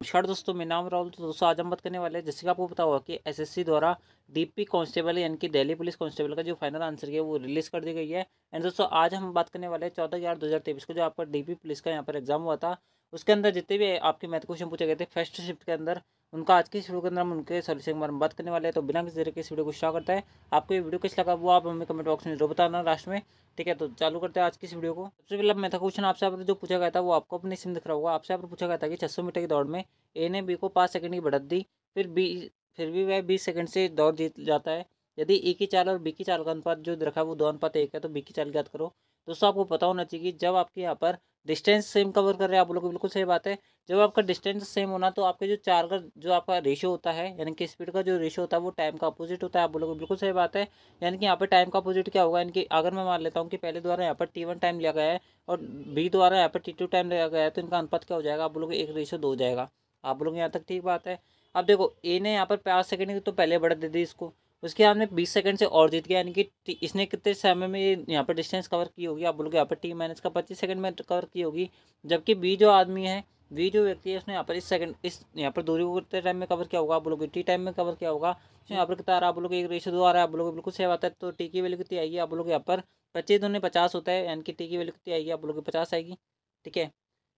नमस्कार दोस्तों, मेरा नाम राहुल। तो दोस्तों आज हम बात करने वाले हैं, जैसे कि आपको पता होगा कि एसएससी द्वारा डीपी कांस्टेबल यानी कि दिल्ली पुलिस कांस्टेबल का जो फाइनल आंसर है वो रिलीज कर दी गई है। एंड दोस्तों आज हम बात करने वाले हैं 14/11/2023 को जो आपका डीपी पुलिस का यहाँ पर एग्जाम हुआ था, उसके अंदर जितने भी आपके मैथ क्वेश्चन पूछे गए थे फर्स्ट शिफ्ट के अंदर, उनका आज की इस वीडियो के अंदर हम उनके सोल्यूशन के बारे में बात करने वाले हैं। तो बिना किसी तरह के इस वीडियो को स्टार्ट करता है। आपको ये वीडियो कैसा लगा वो आप हमें कमेंट बॉक्स में जरूर बताना लास्ट में। ठीक है, तो चालू करते हैं आज की इस वीडियो को। सबसे पहले मैथ क्वेश्चन आपसे जो पूछा गया था वो आपको अपने सिम दिख रहा होगा। आपसे पूछा गया था कि 600 मीटर की दौड़ में ए ने बी को 5 सेकंड की बढ़त दी, फिर भी वह 20 सेकंड से दौड़ जीत जाता है। यदि ए की चाल और बी की चाल का अनुपात जो रखा है वो 2:1 है, तो बी की चाल की याद करो। दोस्तों आपको पता होना चाहिए कि जब आपके यहाँ पर डिस्टेंस सेम कवर कर रहे हैं आप लोग को, बिल्कुल सही बात है। जब आपका डिस्टेंस सेम होना तो आपके जो चाल का जो आपका रेशियो होता है यानी कि स्पीड का जो रेशियो होता है वो टाइम का अपोजिट होता है। आप लोग बिल्कुल सही बात है। यानी कि यहाँ पर टाइम का अपोजिट क्या होगा, यानी कि अगर मैं मान लेता हूँ कि पहले द्वारा यहाँ पर T1 टाइम लिया गया है और बी द्वारा यहाँ पर T2 टाइम लिया गया है, तो इनका अनुपात क्या हो जाएगा, आप लोग 1:2 हो जाएगा। आप लोग यहाँ तक ठीक बात है। अब देखो ए ने यहाँ पर 5 सेकंड की तो पहले बढ़त दे दी इसको, उसके बाद में 20 सेकंड से और जीत गया, यानी कि इसने कितने समय में यहाँ पर डिस्टेंस कवर की होगी, आप लोग यहाँ पर T- का 25 सेकंड में कवर की होगी। जबकि बी जो आदमी है, बी जो व्यक्ति है, उसने यहाँ पर इस यहाँ पर दूरी को कितने टाइम में कवर किया होगा, आप लोग टी टाइम में कवर किया होगा। तो यहाँ पर कितना आ रहा है, आप लोग 1:2 आ रहा है, आप लोग बिल्कुल सही बात है। तो टी की वैल्यू कितनी आएगी, आप लोग यहाँ पर 25×2 = 50 होता है, यानी कि टी की वैल्यू कितनी आएगी, आप लोग 50 आएगी। ठीक है,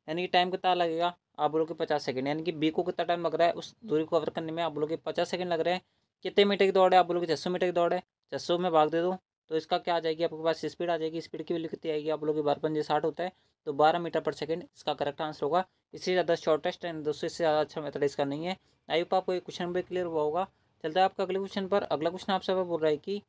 यानी कि टाइम कितना लगेगा, आप बोलोगे 50 सेकंड, यानी कि बी को कितना टाइम लग रहा है उस दूरी को कवर करने में, आप बोलोगे 50 सेकंड लग रहे हैं। कितने मीटर की दौड़ है, आप बोलोगे 600 मीटर की दौड़ है। 600 में भाग दे दो तो इसका क्या आ जाएगी, आपके पास स्पीड आ जाएगी। स्पीड की वैल्यू कितनी आएगी, आप बोलोगे 12×5 = 60 होता है, तो 12 मीटर पर सेकंड इसका करेक्ट आंसर होगा। इससे ज़्यादा शॉर्टेस्ट एंड दोस्तों इससे ज़्यादा अच्छा मेथड इसका नहीं है। आई होप आपको ये क्वेश्चन भी क्लियर हुआ होगा। चलता है आपका अगले क्वेश्चन पर। अगला क्वेश्चन आपसे बोल रहा है कि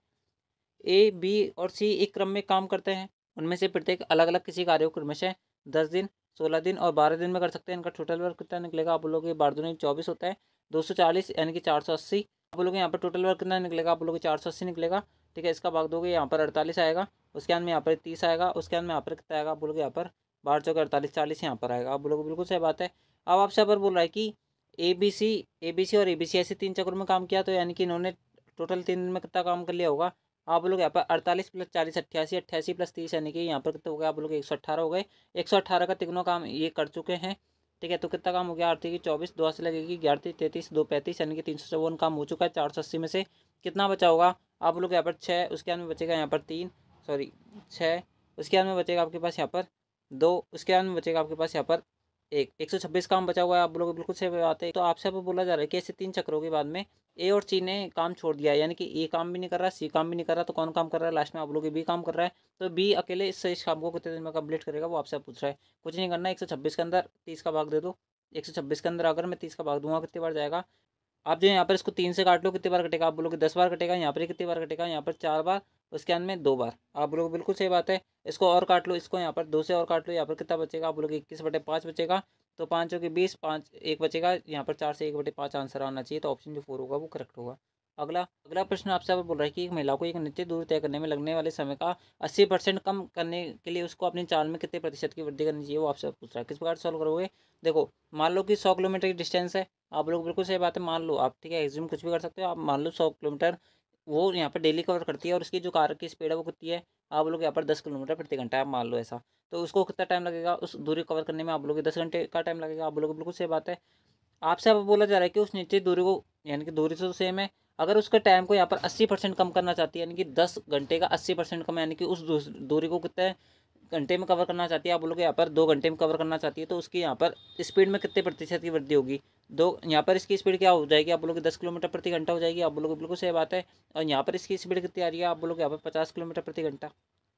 ए बी और सी एक क्रम में काम करते हैं, उनमें से प्रत्येक अलग अलग किसी कार्य को क्रमशः 10 दिन, 16 दिन और 12 दिन में कर सकते हैं। इनका टोटल वर्क कितना निकलेगा, आप लोग 12×2 = 24 होता है, 240 यानी कि 480। आप लोग यहाँ पर टोटल वर्क कितना निकलेगा, आप लोग 480 निकलेगा। ठीक है, इसका भाग दोगे यहाँ पर 48 आएगा, उसके बाद में यहाँ पर 30 आएगा, उसके बाद में यहाँ पर कितना आएगा, आप लोग यहाँ पर 12×4 = 48, 40 यहाँ पर आएगा। आप लोग बिल्कुल सही बात है। अब आपसे यहाँ पर बोल रहा है कि ए बी सी और ए बी सी ऐसे 3 चक्रों में काम किया, तो यानी कि इन्होंने टोटल 3 दिन में कितना काम कर लिया होगा। आप लोग यहाँ पर 48 + 40 = 88, 88 + 30 यानी कि यहाँ पर कितना हो गया, आप लोग 118 हो गए। 118 का तिगनों काम ये कर चुके हैं। ठीक है, तो कितना काम हो गया, 8 की 24, 2 से लगेगी 11 33, 2 35 यानी कि 354 काम हो चुका है। 480 में से कितना बचा होगा, आप लोग यहाँ पर 6, उसके बाद में बचेगा यहाँ पर 3, सॉरी 6, उसके बाद में बचेगा आपके पास यहाँ पर 2, उसके बाद में बचेगा आपके पास यहाँ पर 126 काम बचा हुआ है। आप लोग बिल्कुल सही बात है। तो आपसे अब बोला जा रहा है कि ऐसे 3 चक्रों के बाद में ए और सी ने काम छोड़ दिया है, यानी कि ए काम भी नहीं कर रहा, सी काम भी नहीं कर रहा, तो कौन काम कर रहा है, लास्ट में आप लोग बी काम कर रहा है। तो बी अकेले इस काम को कितने दिन में कंप्लीट करेगा वो आपसे पूछ रहा है। कुछ नहीं करना, 126 के अंदर 30 का भाग दे दो। 126 के अंदर अगर मैं 30 का भाग दूंगा कितनी बार जाएगा, आप जो यहाँ पर इसको 3 से काट लो कितनी बार कटेगा, आप बोलोगे 10 बार कटेगा। यहाँ पर कितनी बार कटेगा, यहाँ पर 4 बार, उसके अंदर में 2 बार। आप लोग बिल्कुल सही बात है। इसको और काट लो, इसको यहाँ पर 2 से और काट लो, यहाँ पर कितना बचेगा, आप बोलोगे 21/5 बचेगा। तो 5 के 20, 5 1 बचेगा, यहाँ पर 4 से 1/5 आंसर आना चाहिए। तो ऑप्शन जो 4 होगा वो करेक्ट होगा। अगला अगला प्रश्न आपसे बोल रहा है कि एक महिला को एक निश्चित दूरी तय करने में लगने वाले समय का 80% कम करने के लिए उसको अपनी चाल में कितने प्रतिशत की वृद्धि करनी चाहिए, वो आपसे पूछ रहा है। किस प्रकार सॉल्व करोगे, देखो मान लो कि 100 किलोमीटर की डिस्टेंस है। आप लोग बिल्कुल सही बात है, मान लो आप, ठीक है, एज्यूम कुछ भी कर सकते हो। आप मान लो 100 किलोमीटर वो यहाँ पर डेली कवर करती है और उसकी जो कार की स्पीड है वो कितनी है, आप लोग यहाँ पर 10 किलोमीटर प्रति घंटा, आप मान लो ऐसा। तो उसको कितना टाइम लगेगा उस दूरी कवर करने में, आप लोग 10 घंटे का टाइम लगेगा। आप लोग बिल्कुल सही बात है। आपसे अब बोला जा रहा है कि उस निश्चित दूरी को, यानी कि दूरी तो सेम है, अगर उसके टाइम को यहाँ पर 80% कम करना चाहती है, यानी कि 10 घंटे का 80% कम, यानी कि उस दूरी को कितने घंटे में कवर करना चाहती है, आप बोलोगे यहाँ पर 2 घंटे में कवर करना चाहती है, तो उसकी यहाँ पर स्पीड में कितने प्रतिशत की वृद्धि होगी, दो, यहाँ पर इसकी स्पीड क्या हो जाएगी, आप बोलोगे 10 किलोमीटर प्रति घंटा हो जाएगी। आप बोलोगे बिल्कुल सही बात है। और यहाँ पर इसकी स्पीड कितनी आ रही है, आप बोलोगे यहाँ पर 50 किलोमीटर प्रति घंटा।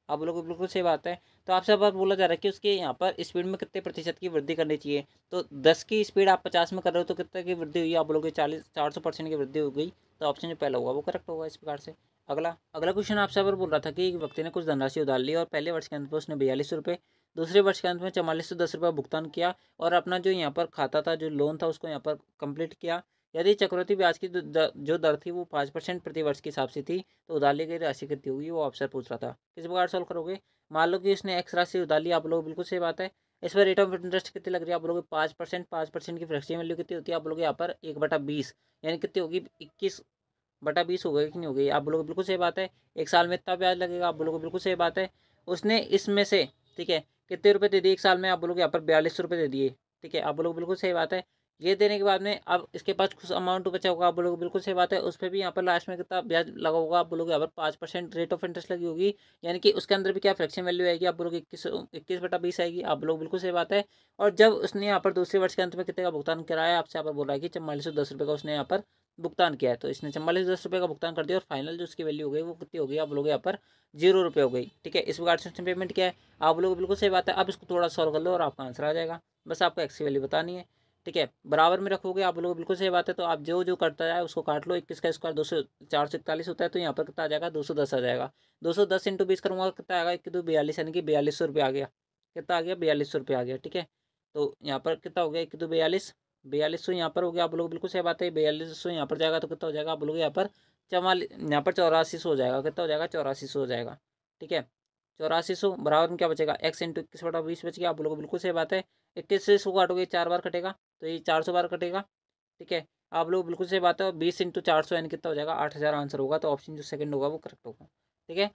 आप लोगों को बिल्कुल सही बात है। तो आपसे बात बोला जा रहा है कि उसके यहाँ पर स्पीड में कितने प्रतिशत की वृद्धि करनी चाहिए। तो 10 की स्पीड आप 50 में कर रहे हो तो कितने की वृद्धि हुई, आप बोलोगे 400% की वृद्धि हो गई। तो ऑप्शन जो पहला होगा वो करेक्ट होगा इस प्रकार से। अगला अगला क्वेश्चन आपसे अगर बोल रहा था कि एक व्यक्ति ने कुछ धनराशि उधार ली और पहले वर्ष के अंत में उसने 42 रुपये, दूसरे वर्ष के अंत में 4410 रुपये भुगतान किया और अपना जो यहाँ पर खाता था, जो लोन था, उसको यहाँ पर कंप्लीट किया। यदि चक्रवृद्धि ब्याज की जो दर थी वो 5% प्रति वर्ष के हिसाब से थी, तो उधार ली गई राशि कितनी होगी, वो अफसर पूछ रहा था। किस प्रकार सॉल्व करोगे, मान लो कि उसने एक्स राशि उधार ली, आप लोग बिल्कुल सही बात है। इस पर रेट ऑफ इंटरेस्ट कितनी लग रही है, आप लोग 5%, 5% की फ्रैक्शन वैल्यू कितनी होती है, आप लोग यहाँ पर 1/20 यानी कितनी होगी, 21/20 हो गई कि नहीं हो गई। आप बोलोगे बिल्कुल सही बात है। एक साल में इतना ब्याज लगेगा, आप बोलोगे बिल्कुल सही बात है। उसने इसमें से, ठीक है, कितने रुपए दे दिए एक साल में, आप बोलोगे यहाँ पर 42 रुपये दे दिए। ठीक है, आप बोलोगे बिल्कुल सही बात है। ये देने के बाद में अब इसके पास कुछ अमाउंट बचा होगा, आप बोलोगे बिल्कुल सही बात है। उस पे भी यहाँ पर लास्ट में कितना ब्याज लगा होगा, आप बोलोगे यहाँ पर 5% रेट ऑफ इंटरेस्ट लगी होगी, यानी कि उसके अंदर भी क्या फ्रैक्शन वैल्यू आएगी, आप बोलोगे 21/20 आएगी, आप लोग बिल्कुल सही बात है। और जब उसने यहाँ पर दूसरे वर्ष के अंत में कितने का भुगतान कराया, आपसे यहाँ पर बोल रहा है कि 4410 रुपये का उसने यहाँ पर भुगतान किया है, तो इसने 4410 रुपये का भुगतान कर दिया और फाइनल जो उसकी वैल्यू हो गई वो कितनी हो गई, आप लोग यहाँ पर 0 रुपये हो गई। ठीक है, इस प्रकार से उसने पेमेंट किया है, आप लोग बिल्कुल सही बात है। अब इसको थोड़ा सॉल्व कर लो और आपका आंसर आ जाएगा, बस आपको एक्स की वैल्यू बतानी है। ठीक है, बराबर में रखोगे, आप लोग बिल्कुल सही बात है। तो आप जो जो करता जाए उसको काट लो, 21 का स्क्वायर 441 होता है, तो यहाँ पर कितना आ जाएगा 210 आ जाएगा। 210 इंटू 20 करूँगा कितना आएगा, 1 2 42 यानी कि 4200 रुपये आ गया। कितना आ गया, 4200 रुपये आ गया। ठीक है, तो यहाँ पर कितना हो गया, 1 2 42, 4200 यहाँ पर हो गया, आप लोग बिल्कुल सही बात है। 4200 यहाँ पर जाएगा तो कितना हो जाएगा, आप लोग यहाँ पर 44, यहाँ पर 8400 हो जाएगा। कितना हो जाएगा, 8400 हो जाएगा। ठीक है, 8400 बराबर में क्या बचेगा, एक्स इंटू 21/20 बच गया, आप लोग बिल्कुल सही बात है। 21 से इसको काटोगे 4 बार कटेगा, तो ये 400 बार कटेगा। ठीक है, आप लोग बिल्कुल सही बात है। और 20 इंटू 400 यानी कितना हो जाएगा, 8000 आंसर होगा। तो ऑप्शन जो सेकंड होगा वो करेक्ट होगा। ठीक है,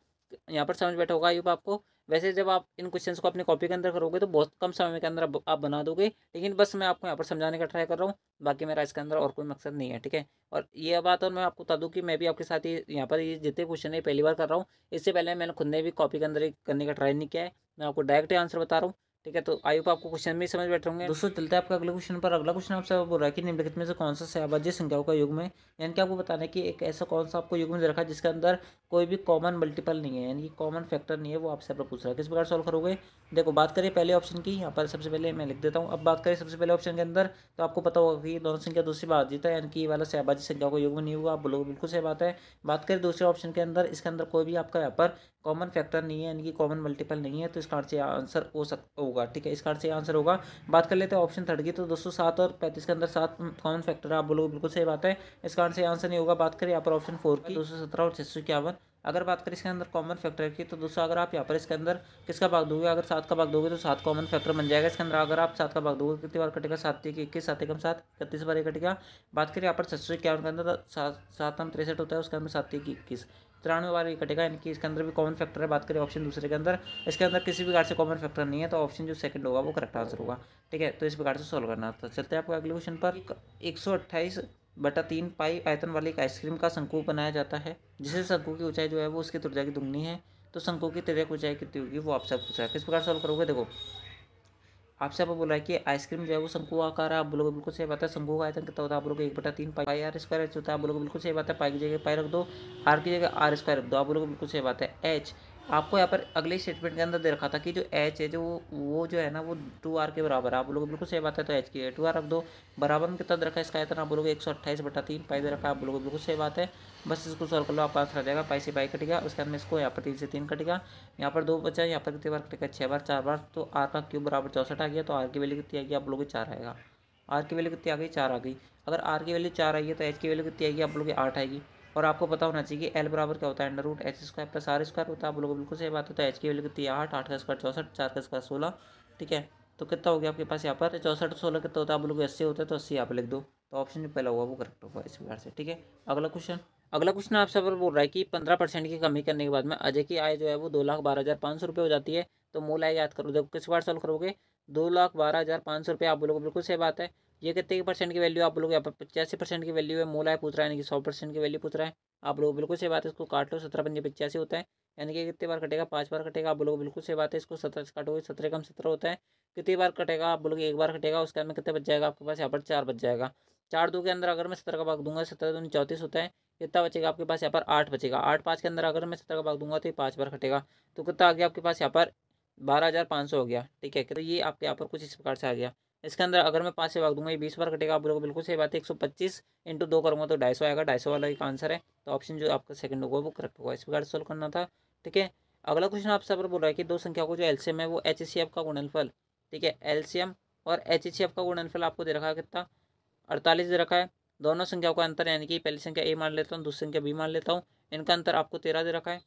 यहाँ पर समझ बैठा होगा यूँ आपको। वैसे जब आप इन क्वेश्चंस को अपनी कॉपी के अंदर करोगे तो बहुत कम समय के अंदर आप बना दोगे, लेकिन बस मैं आपको यहाँ पर समझाने का ट्राई कर रहा हूँ, बाकी मेरा इसके अंदर और कोई मकसद नहीं है। ठीक है, और ये बात और मैं आपको बता दूँ कि मैं भी आपके साथ ही यहाँ पर ये जितने क्वेश्चन है पहली बार कर रहा हूँ। इससे पहले मैंने खुद ने भी कॉपी के अंदर ही करने का ट्राई नहीं किया है, मैं आपको डायरेक्ट आंसर बता रहा हूँ। ठीक है, तो आई होप आपको क्वेश्चन भी समझ बैठे होंगे। दोस्तों चलते हैं आपका अगले क्वेश्चन पर। अगला क्वेश्चन आपसे बोल रहा है कि निम्नलिखित में से कौन सा सहभाज्य संख्याओं का युग्म है, यानी कि आपको बताना है कि एक ऐसा कौन सा आपको युग्म दे रखा है जिसके अंदर कोई भी कॉमन मल्टीपल नहीं है, यानी कि कॉमन फैक्टर नहीं है, वो आपसे पूछ रहा है। किस प्रकार सॉल्व करोगे, देखो बात करें पहले ऑप्शन की, यहाँ पर सबसे पहले मैं लिख देता हूँ। अब बात करें सबसे पहले ऑप्शन के अंदर, तो आपको पता होगा कि दोनों संख्या दूसरी बात जीता है, यानी कि ये वाला सहभाज्य संख्या को युग्म नहीं होगा, आप बोलोगे बिल्कुल सही बात है। बात करें दूसरे ऑप्शन के अंदर, इसके अंदर कोई भी आपका यहाँ पर कॉमन फैक्टर नहीं है, यानी कि कॉमन मल्टीपल नहीं है, तो इस कार्ड से आंसर होगा। ठीक है, इस कार्ड से आंसर होगा। बात कर लेते हैं ऑप्शन थर्ड की, तो दोस्तों 7 और 35 के अंदर 7 कॉमन फैक्टर है, आप बोलोगे बिल्कुल सही बात है, इस कार्ड से आंसर नहीं होगा। बात करें यहाँ पर ऑप्शन 4 की, 217 और 651, अगर बात करें इसके अंदर कॉमन फैक्टर की, तो दोस्तों अगर आप यहाँ पर इसके अंदर किसका भाग दोगे, अगर 7 का भाग दोगे तो 7 कॉमन फैक्टर बन जाएगा इसके अंदर। अगर आप 7 का भाग दोगे कितनी बार कटेगा, 7 3 21, 7 एकम 7, 31 बार ये कटेगा। बात करें यहाँ पर 651 के अंदर, 7 63 होता है, उसके अंदर 7 3 21, 93 बार ये कटेगा, यानी कि इसके अंदर भी कॉमन फैक्टर है। बात करें ऑप्शन दूसरे के अंदर, इसके अंदर किसी भी प्रकार से कॉमन फैक्टर नहीं है, तो ऑप्शन जो सेकंड होगा वो करेक्ट आंसर होगा। ठीक है, तो इस प्रकार से सॉल्व करना था। चलते हैं आपको अगले क्वेश्चन पर। 128/3 पाई आयतन वाली एक आइसक्रीम का शंकु बनाया जाता है, जिसे शंकु की ऊंचाई जो है वो उसकी त्रिज्या की दुगनी है, तो शंकु की त्रिज्या की ऊंचाई कितनी होगी, वो आपसे पूछ रहा है। किस प्रकार सॉल्व करोगे, देखो आपसे आपको बोला है कि आइसक्रीम जो है वो शंकु आकार है, आप बोलोगे बिल्कुल सही बात है। शंकु का आयतन कितना होता है, आप बोलोगे 1/3 पाई आर स्क्वायर होता है, आप बोलोगे बिल्कुल सही बात है। पाई की जगह पाई रख दो, आर की जगह आर स्क्वायर रख दो, आप बोलोगे बिल्कुल सही बात है। एच आपको यहाँ पर अगले स्टेटमेंट के अंदर दे रखा था कि जो एच है जो वो जो है ना वो 2r के बराबर है, आप बोलोगे बिल्कुल सही बात है। तो एच की 2r रख दो, बराबर में कितना दे रखा है इसका आयतन, आप बोलोगे 128/3 पाई दे रखा है, आप बोलोगे बिल्कुल सही बात है। बस इसको सॉल्व कर लो, आपका आंसर आ जाएगा। पाई से पाई कटेगा, उसके बाद में इसको यहाँ पर 3 से 3 कटेगा, यहाँ पर 2 बचा, यहाँ पर कितनी बार कटेगा 6 बार, 4 बार, तो आर का क्यूब बराबर 64 आ गया। तो आर की वैल्यू कितनी आएगी, आप बोलोगे 4 आएगा। आर की वैल्यू कितनी आ गई, 4 आ गई। अगर आर की वैल्यू 4 आई है तो एच की वैल्यू कितनी आएगी, आप बोलोगे 8 आएगी। और आपको पता होना चाहिए कि एल बराबर क्या होता है, under root h² + r square होता है, आप लोगों बिल्कुल सही बात होता है। एच की वैल्यू कितनी है 8, 8 का स्क्वायर 64, 4 का स्क्वायर 16। ठीक है, तो कितना हो गया आपके पास यहाँ पर 64 16 कितना होता है, आप लोग 80 होता है, तो 80 यहाँ पर लिख दो, तो ऑप्शन जो पहला होगा वो करेक्ट होगा इस प्रकार से। ठीक है, अगला क्वेश्चन आपसे पर बोल रहा है कि 15% की कमी करने के बाद में अजय की आय जो है वो 2,12,500 रुपये हो जाती है, तो मूल आय याद करो। देखो किस बार सॉल्व करोगे, 2,12,500 रुपये, आप बोलोगे बिल्कुल सही बात है। ये कितने की परसेंट की वैल्यू, आप बोलोगे यहाँ पर 85% की वैल्यू है, मूल आय पूछ रहा है, यानी कि 100% की वैल्यू पूछ रहा है, आप लोग बिल्कुल सही बात है। इसको काट लो, 17 पंजे 85 होता है, यानी कि कितनी बार कटेगा, 5 बार कटेगा, आप बोलोगे बिल्कुल सही बात है। इसको 17 से काटोगे, 17 कम 17 होता है, कितनी बार कटेगा, आप बोलोगे 1 बार कटेगा, उसके अंदर कितने बच जाएगा आपके पास, यहाँ पर 4 बच जाएगा। 4 2 के अंदर अगर मैं 17 का भाग दूंगा, 17 दूनी 34 होता है, कितना बचेगा आपके पास यहाँ पर 8 बचेगा। 8 5 के अंदर अगर मैं 17 का भाग दूंगा तो ये 5 बार कटेगा, तो कितना आ गया आपके पास यहाँ पर 12,500 हो गया। ठीक है, तो ये आपके यहाँ पर कुछ इस प्रकार से आ गया। इसके अंदर अगर मैं 5 से भाग दूंगा ये 20 बार कटेगा, आप लोग बिल्कुल सही बात है। 125 इंटू 2 करूँगा तो 250 आएगा, 250 वाला एक आंसर है, तो ऑप्शन जो आपका सेकंड होगा वो करेक्ट होगा। इस प्रकार से सोल्व करना था। ठीक है, अगला क्वेश्चन आपसे पर बोल रहा है कि दो संख्या को जो एलसीएम है वो एचसीएफ का गुणनफल, ठीक है, एलसीएम और एचसीएफ का गुणनफल आपको दे रखा है कितना, 48 दे रखा है। दोनों संख्याओं का अंतर यानी कि पहली संख्या ए मान लेता हूँ, दूसरी संख्या बी मान लेता हूँ, इनका अंतर आपको 13 दे रखा है।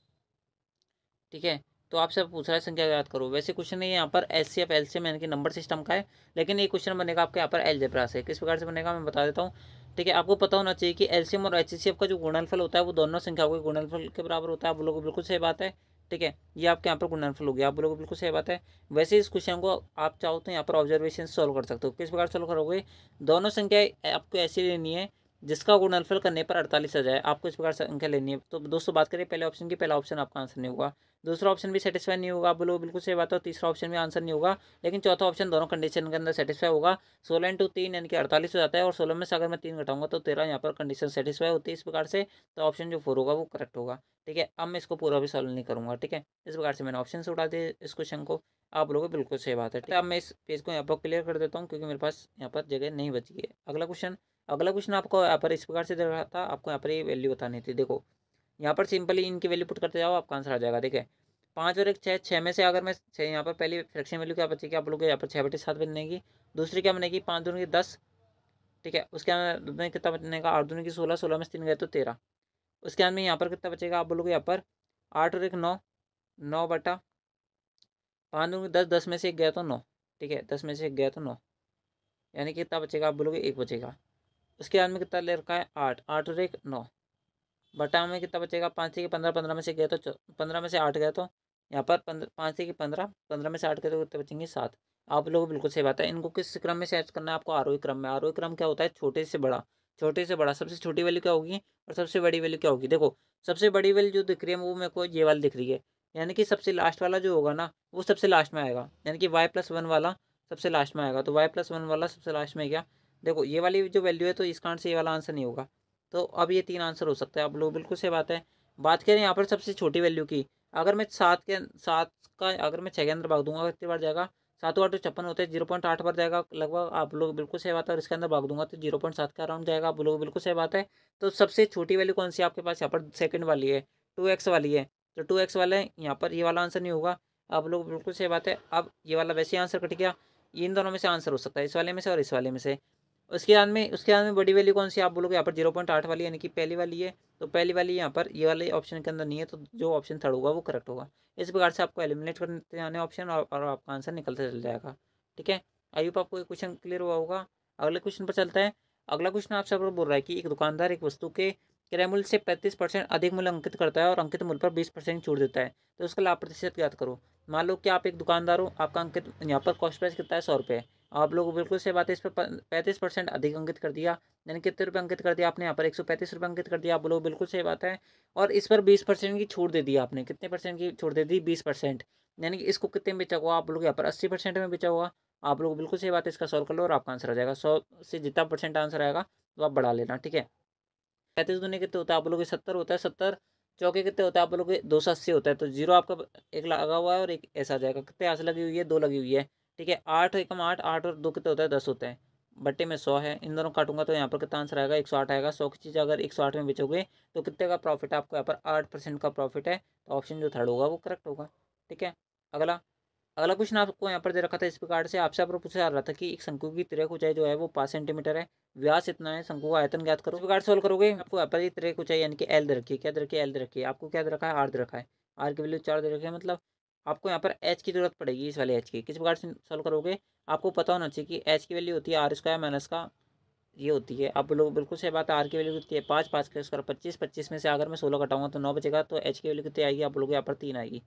ठीक है, तो आपसे पूछ रहा है संख्या याद करो। वैसे क्वेश्चन नहीं है यहाँ पर एचसीएफ एलसीएम यानी कि नंबर सिस्टम का है, लेकिन ये क्वेश्चन बनेगा आपके यहाँ पर अलजेब्रा से। किस प्रकार से बनेगा मैं बता देता हूँ। ठीक है, आपको पता होना चाहिए कि एलसीएम और एचसीएफ का जो गुणनफल होता है वो दोनों संख्याओं के गुणनफल के बराबर होता है, आप लोगों को बिल्कुल सही बात है। ठीक है, ये आपके यहाँ पर गुणनफल हो गया। आप बोलोगे बिल्कुल सही बात है। वैसे इस क्वेश्चन को आप चाहो तो यहाँ पर ऑब्जर्वेशन सॉल्व कर सकते हो। किस प्रकार सॉल्व करोगे, दोनों संख्या आपको ऐसी लेनी है जिसका गुणनफल करने पर 48 आ जाए। आपको इस प्रकार संख्या लेनी है। तो दोस्तों बात करें पहले ऑप्शन की, पहला ऑप्शन आपका आंसर नहीं होगा, दूसरा ऑप्शन भी सेटिस्फाई नहीं होगा। आप बोलो बिल्कुल सही बात है, तीसरा ऑप्शन भी आंसर नहीं होगा, लेकिन चौथा ऑप्शन दोनों कंडीशन के अंदर सेटिस्फाई होगा। 16 इंटू 3 यानी कि 48 हो जाता है, और 16 में से अगर मैं 3 घटाऊंगा तो 13 यहाँ पर कंडीशन सेटिस्फाई होती है इस प्रकार से। तो ऑप्शन जो 4 होगा वो करेक्ट होगा। ठीक है, अब मैं इसको पूरा भी सॉल्व नहीं करूंगा। ठीक है, इस प्रकार से मैंने ऑप्शन से उठा दिए इस क्वेश्चन को। आप लोगों को बिल्कुल सही बात है। ठीक है, अब मैं इस पेज को यहाँ पर क्लियर कर देता हूँ क्योंकि मेरे पास यहाँ पर जगह नहीं बची है। अगला क्वेश्चन आपको यहाँ पर इस प्रकार से दे रहा था, आपको यहाँ पर ये वैल्यू बतानी थी। देखो यहाँ पर सिंपली इनकी वैल्यू पुट करते जाओ, आपका आंसर आ जाएगा। देखिए 5 और 1 6, 6 में से अगर मैं 6 यहाँ पर पहली फ्रैक्शन वैल्यू क्या बचेगी, आप लोग यहाँ पर 6/7 बनेगी। दूसरी क्या बनेगी, 5 दूनी की 10। ठीक है, उसके अंदर कितना बनेगा, 8 दूनी की 16, 16 में से 3 गए तो 13। उसके अंदर में यहाँ पर कितना बचेगा, आप बोलोगे यहाँ पर 8 और 1 9, 9/5 दूनी 10, 10 में से 1 गया तो 9। ठीक है, 10 में से 1 गया तो 9, यानी कि कितना बचेगा, आप बोलोगे 1 बचेगा। उसके बाद में कितना ले रखा है, 8, 8 और 1 9, बटा में कितना बचेगा, 5 से 15, 15 में से गया तो 15 में से 8 गया तो यहाँ पर 5 से 15, 15 में से 8 गए तो कितने बचेंगे 7। आप लोगों को बिल्कुल सही बात है। इनको किस क्रम में सेट करना है, आपको आरोही क्रम में। आरोही क्रम क्या होता है, छोटे से बड़ा, छोटे से बड़ा। सबसे छोटी वैल्यू क्या होगी और सबसे बड़ी वैल्यू क्या होगी। देखो सबसे बड़ी वैल्यू जो दिख रही है वो मेरे को ये वाली दिख रही है, यानी कि सबसे लास्ट वाला जो होगा ना वो सबसे लास्ट में आएगा, यानी कि y+1 वाला सबसे लास्ट में आएगा। तो y+1 वाला सबसे लास्ट में गया। देखो ये वाली जो वैल्यू है तो इस कारण से ये वाला आंसर नहीं होगा। तो अब ये 3 आंसर हो सकता है। आप लोग बिल्कुल सही बात है। बात करें यहाँ पर सबसे छोटी वैल्यू की, अगर मैं 7 का अगर मैं 6 के अंदर भाग दूंगा कितनी बार जाएगा, 7 8 56 होते हैं, 0.8 बार जाएगा लगभग। आप लोग बिल्कुल सही बात है। और इसके अंदर भाग दूंगा तो 0.7 का अराउंड जाएगा। आप लोग बिल्कुल सही बात है। तो सबसे छोटी वैल्यू कौन सी आपके पास यहाँ पर सेकंड वाली है, 2x वाली है। तो 2x वाले यहाँ पर ये वाला आंसर नहीं होगा। आप लोग बिल्कुल सही बात है। अब ये वाला वैसे ही आंसर कट गया। इन दोनों में से आंसर हो सकता है, इस वाले में से और इस वाले में से। उसके बाद में बड़ी वैल्यू कौन सी, आप बोलोगे यहाँ पर 0.8 वाली, यानी कि पहली वाली है। तो पहली वाली यहाँ पर ये वाले ऑप्शन के अंदर नहीं है, तो जो ऑप्शन थर्ड होगा वो करेक्ट होगा। इस प्रकार से आपको एलिमिनेट करते जाने ऑप्शन, और आपका आंसर निकलता चल जाएगा। ठीक है, आई होप आपको ये क्वेश्चन क्लियर हुआ होगा। अगले क्वेश्चन पर चलता है। अगला क्वेश्चन आपसे बोल रहा है कि एक दुकानदार एक वस्तु के क्रय मूल्य से 35% अधिक मूल्य अंकित करता है और अंकित मूल्य पर 20% छूट देता है, तो उसका लाभ प्रतिशत ज्ञात करो। मान लो कि आप एक दुकानदार हो, आपका अंकित यहाँ पर कॉस्ट प्राइस कितना है, 100 रुपये। आप लोग बिल्कुल से बात है, इस पर 35% अधिक अंकित कर दिया, यानी कितने रुपये अंकित कर दिया आपने, यहाँ पर 135 रुपये अंकित कर दिया। आप लोग बिल्कुल सही बात है। और इस पर 20% की छूट दे दी आपने, कितने परसेंट की छूट दे दी, 20%, यानी कि इसको कितने में बेचा हुआ, आप लोग यहाँ पर 80% में बेचा हुआ। आप लोग बिल्कुल सही बात है। इसका सॉल्व कर लो और आपका आंसर आ जाएगा। 100 से जितना परसेंट आंसर आएगा तो आप बढ़ा लेना। ठीक है, 35 दूनी कितने होता है, आप लोग 70 होता है, 70 चौके कितने होता है, आप लोग 280 होता है। तो जीरो आपका एक लगा हुआ है और एक ऐसा आ जाएगा। कितने आंसर लगी हुई है, 2 लगी हुई है। ठीक है, 8 एकम 8, 8 और 2 कितने होता है, 10 होते हैं। बट्टे में 100 है, इन दोनों काटूंगा तो यहाँ पर कितना आंसर आएगा, 108 आएगा। 100 की चीज़ अगर 108 में बेचोगे तो कितने का प्रॉफिट है आपको, यहाँ पर 8% का प्रॉफिट है। तो ऑप्शन जो थर्ड होगा वो करेक्ट होगा। ठीक है, अगला अगला क्वेश्चन आपको यहाँ पर दे रखा था इस प्रकार से। आपसे आप पूछा जा रहा था कि एक शंकु की तिरक ऊंचाई जो है वो 5 सेंटीमीटर है, व्यास इतना है, शंकु का आयतन ज्ञात करो। इस प्रकार सोल्व करोगे, आपको यहाँ पर तिरक ऊंचाई यानी कि एल दे रखी है। क्या दे रखी है, एल दे रखी है। आपको क्या दे रखा है, आर दे रखा है। आर की वैल्यू 4 दे रखी है, मतलब आपको यहाँ पर एच की जरूरत पड़ेगी, इस वाले एच की। किस प्रकार से सोल्व करोगे, आपको पता होना चाहिए कि एच की वैल्यू होती है R² माइनस का ये होती है। आप लोग बिल्कुल सही बात है। आर की वैल्यू कितनी है, 5, 5 का स्क्वायर 25, 25 में से अगर मैं 16 घटाऊंगा तो 9 बचेगा। तो एच की वैल्यू कितनी आएगी, आप लोग यहाँ पर 3 आएगी।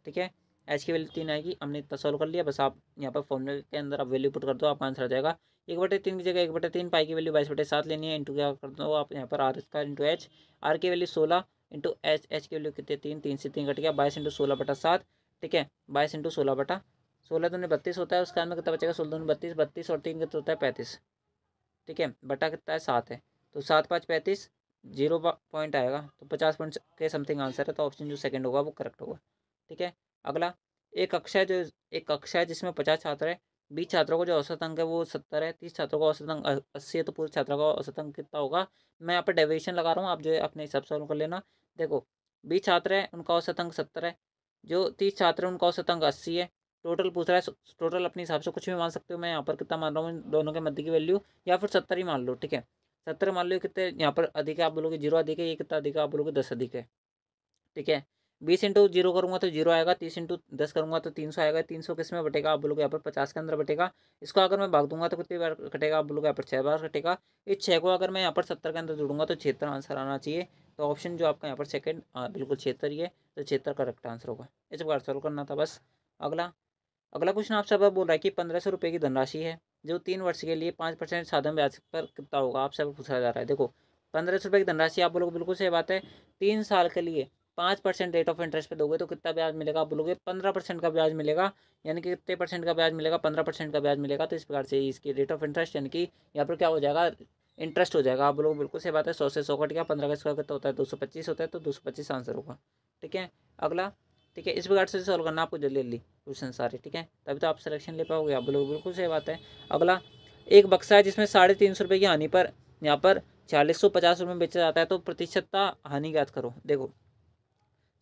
ठीक है, एच की वैल्यू 3 आएगी। हमने इतना सॉल्व कर लिया। बस आप यहाँ पर फॉर्मूले के अंदर आप वैल्यू पुट कर दो, आपका आंसर आ जाएगा। 1/3 की जगह 1/3 पाई की वैल्यू 22/7 लेनी है। इंटू क्या कर दो आप यहाँ पर R² इंटू एच। आर की वैल्यू 16 इंटू एच, एच की वैल्यू कितनी, 3, 3 से 3 कट गया, 22 इंटू 16/7। ठीक है, 22 इंटू 16 दूनी 32 होता है। उसके बाद में कितना बचेगा, 16 दूनी 32, 32 और 3 कितना होता है, 35। ठीक है, बटा कितना है, 7 है। तो 7 5 35, 0 पॉइंट आएगा, तो 50 पॉइंट के समथिंग आंसर है। तो ऑप्शन जो सेकंड होगा वो करेक्ट होगा। ठीक है, अगला एक कक्षा है जिसमें 50 छात्र है। 20 छात्रों को जो औसत अंक है वो 70 है। 30 छात्रों का औसत अंक 80 है। तो पूरे छात्रों का औसत अंक कितना होगा। मैं यहाँ पर डेविएशन लगा रहा हूँ, आप जो है अपने हिसाब से सॉल्व कर लेना। देखो 20 छात्र है, उनका औसत अंक 70 है। जो 30 छात्र है उनका औसत अंक 80 है। टोटल पूछ रहा है, टोटल अपने हिसाब से कुछ भी मान सकते हो। मैं यहाँ पर कितना मान रहा हूँ, इन दोनों के मध्य की वैल्यू, या फिर 70 ही मान लो। ठीक है, 70 मान लो। कितने यहाँ पर अधिक है, आप बोलोगे 0 अधिक है। ये कितना अधिक है, आप बोलोगे 10 अधिक है। ठीक है, 20 इंटू 0 करूँगा तो 0 आएगा। 30 इंटू 10 करूँगा तो 300 आएगा। 300 किस में बटेगा, आप बोलोगे यहाँ पर 50 के अंदर बटेगा। इसको अगर मैं भाग दूंगा तो कितनी बार कटेगा, आप बोलोगे यहाँ पर 6 बार कटेगा। इस 6 को अगर मैं यहाँ पर 70 के अंदर जोड़ूंगा तो 76 आंसर आना चाहिए। तो ऑप्शन जो आपका यहाँ पर सेकंड बिल्कुल 76 ही है, तो 76 करेक्ट आंसर होगा। इस प्रकार सॉल्व करना था बस। अगला अगला क्वेश्चन आपसे अब बोल रहा है कि 1500 रुपये की धनराशि है जो 3 वर्ष के लिए 5% साधारण ब्याज पर कितना होगा, आपसे पूछा जा रहा है। देखो 1500 रुपये की धनराशि, आप बोलोगे बिल्कुल सही बात है, 3 साल के लिए 5% रेट ऑफ इंटरेस्ट पे दोगे तो कितना ब्याज मिलेगा, आप बोलोगे 15% का ब्याज मिलेगा, यानी कि कितने परसेंट का ब्याज मिलेगा, 15% का ब्याज मिलेगा। तो इस प्रकार से इसकी रेट ऑफ इंटरेस्ट यानी कि यहाँ पर क्या हो जाएगा, इंटरेस्ट हो जाएगा। आप लोग बिल्कुल सही बात है, 100 से 100 कट गया, 15 का स्क्वायर कितना होता है, 225 होता है, तो 225 आंसर होगा। ठीक है अगला, ठीक है इस प्रकार से सॉल्व करना आपको जल्दी जल्दी क्वेश्चन सारे। ठीक है तभी तो आप सिलेक्शन ले पाओगे। आप लोग बिल्कुल सही बात है। अगला, एक बक्सा है जिसमें 350 रुपये की हानि पर यहाँ पर 4650 रुपये में बेचा जाता है, तो प्रतिशतता हानि ज्ञात करो। देखो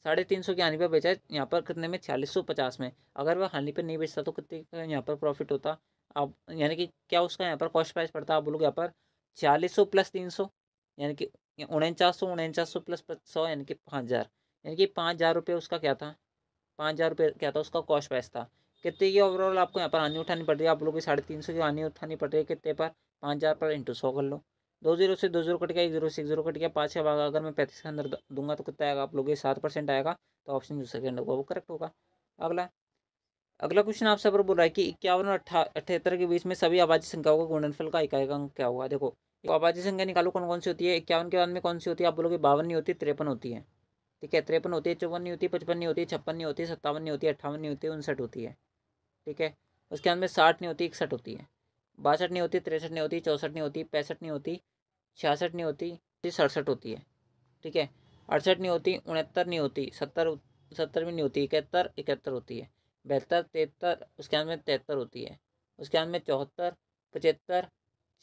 350 की हानि पर बेचा है यहाँ पर कितने में, 4650 में। अगर वह हानि पर नहीं बेचता तो कितने का यहाँ पर प्रॉफिट होता, आप यानी कि क्या उसका यहाँ पर कॉस्ट प्राइस पड़ता, आप बोलोगे यहाँ पर 4600 प्लस 300 यानी कि 4900 प्लस 100 यानी कि 5000, यानी कि 5000 रुपये उसका क्या था, 5000 रुपये क्या था उसका कॉस्ट प्राइस था। कितने की ओवरऑल आपको यहाँ पर हानि उठानी पड़ रही है, आप लोग 350 की हानि उठानी पड़ रही है कितने पर, 5000 पर इंटू 100 कर लो। 2 जीरो से 2 जीरो कट गया, 1 जीरो से 1 जीरो कट गया, 5 का भाग अगर मैं 35 के अंदर दूंगा तो कितना आएगा, आप लोग 7% आएगा। तो ऑप्शन जो सेकंड होगा वो करेक्ट होगा। अगला अगला क्वेश्चन आपसे पर बोल रहा है कि 51 और 78 के बीच में सभी आबादी संख्याओं का गुणनफल का इकाई अंक क्या होगा। देखो आबादी संख्या निकालो कौन कौन सी होती है, 51 के बाद में कौन सी होती है, आप बोलोगे 52 नहीं होती, 53 होती है। ठीक है 53 होती है, 54 नहीं होती, 55 नहीं होती, 56 नहीं होती, 57 नहीं होती, 58 नहीं होती, 59 होती है। ठीक है उसके अंदर में 60 नहीं होती, 61 होती है, 62 नहीं होती, 63 नहीं होती, 64 नहीं होती, 65 नहीं होती, 66 नहीं होती, 67 होती है। ठीक है 68 नहीं होती, 69 नहीं होती, 70 भी नहीं होती, 71 होती है, 72 73, उसके अंदर में 73 होती है, उसके अंदर में 74 75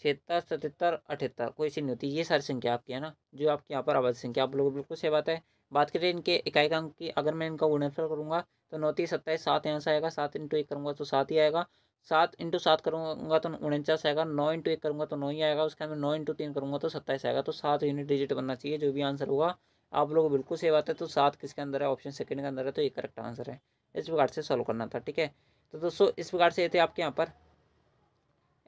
76 77 78 कोई सी नहीं होती। ये सारी संख्या आपकी है ना, जो आपकी यहाँ पर आबादी संख्या, आप लोग बिल्कुल सही बात है। बात करें इनके इकाई अंक की, अगर मैं इनका गुणनफल करूँगा तो 9 3 27, 7 यहाँ से आएगा, 7 इंटू 1 करूँगा तो 7 ही आएगा, 7 इंटू 7 करूँगा तो 49 आएगा, 9 इंटू 1 करूँगा तो 9 ही आएगा, उसके अंदर 9 इंटू 3 करूँगा तो 27 आएगा। तो 7 यूनिट डिजिट बनना चाहिए जो भी आंसर होगा। आप लोग बिल्कुल सही बात है, तो 7 किसके अंदर है, ऑप्शन सेकंड के अंदर है, तो ये करेक्ट आंसर है। इस प्रकार से सॉल्व करना था। ठीक है तो दोस्तों इस प्रकार से ये थे आपके यहाँ पर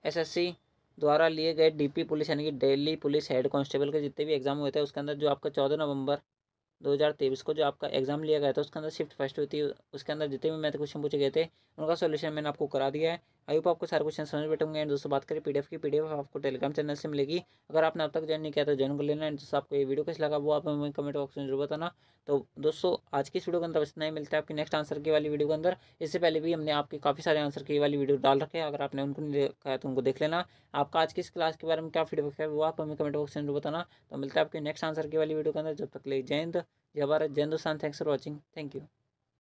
एसएससी द्वारा लिए गए डीपी पुलिस यानी कि दिल्ली पुलिस हेड कांस्टेबल के जितने भी एग्जाम हुए थे, उसके अंदर जो आपका 14 नवंबर 2023 को जो आपका एग्जाम लिया गया था उसके अंदर शिफ्ट फर्स्ट हुई थी, उसके अंदर जितने भी मैथ क्वेश्चन पूछे गए थे उनका सॉल्यूशन मैंने आपको करा दिया है। आई होप आपको सारे क्वेश्चन समझ बैठे होंगे। एंड दोस्तों बात करें पीडीएफ की, पीडीएफ आपको टेलीग्राम चैनल से मिलेगी। अगर आपने अब तक ज्वाइन नहीं किया तो ज्वाइन कर लेना। एंड दोस्तों आपको ये वीडियो कैसे लगा वो आप हमें कमेंट बॉक्स में जरूर बताना। तो दोस्तों आज की इस वीडियो के अंदर बस इतना ही, मिलता है आपकी नेक्स्ट आंसर की वाली वीडियो के अंदर। इससे पहले भी हमने आपके काफ़ी सारे आंसर की वाली वीडियो डाल रखे हैं, अगर आपने उनको नहीं देखा है तो उनको देख लेना। आपका आज की इस क्लास के बारे में क्या फीडबैक है वो आप हमें कमेंट बॉक्स में जरूर बताना। तो मिलता है आपकी नेक्स्ट आंसर की वाली वीडियो के अंदर, जब तक ले जय हिंद जय भारत जय Hindustan. Thanks for watching, thank you.